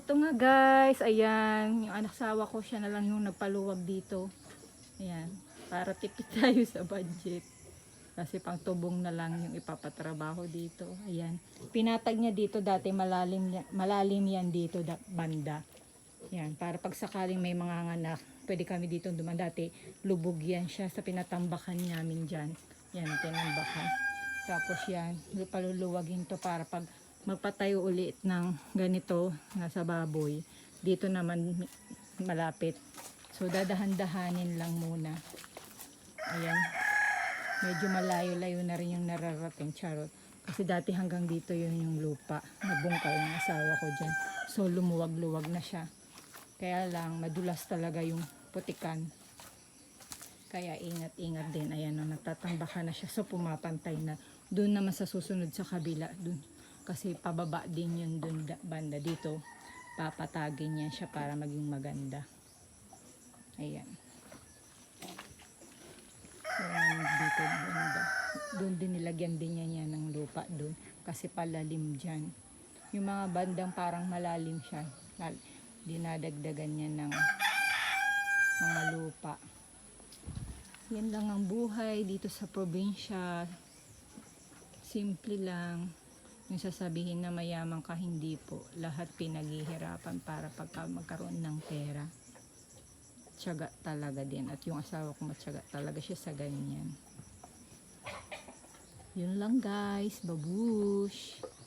Ito nga guys, ayan, yung anak-sawa ko, siya na lang yung nagpaluwag dito. Ayan, para tipid tayo sa budget. Kasi pang tubong na lang yung ipapatrabaho dito. Ayan, pinatag niya dito dati, malalim yan dito banda. Ayan, para pag sakaling may mga anak, pwede kami dito duman. Dati, lubog yan siya sa pinatambakan namin dyan. Yan, tinambakan. Tapos yan, paluluwagin to para pag magpatayo ulit ng ganito nasa baboy. Dito naman malapit. So dadahan-dahanin lang muna. Ayan. Medyo malayo-layo na rin yung nararating, charot. Kasi dati hanggang dito yun yung lupa. Nabungkal ng asawa ko dyan. So lumuwag-luwag na siya. Kaya lang madulas talaga yung putikan. Kaya ingat-ingat din. Ayan, natatambakan na siya. So pumapantay na. Doon naman sa susunod sa kabila. Doon. Kasi pababa din yun doon banda. Dito papatagin niya siya para maging maganda. Ayan. Ayan dito banda. Doon din nilagyan din niya ng lupa doon. Kasi palalim dyan. Yung mga bandang parang malalim siya. Dinadagdagan niya ng mga lupa. Yan lang ang buhay dito sa probinsya. Simple lang. Yung sasabihin na mayaman ka, hindi po. Lahat pinaghihirapan para pagka magkaroon ng pera. Tiyaga talaga din. At yung asawa ko matyaga talaga siya sa ganyan. Yun lang guys. Babush!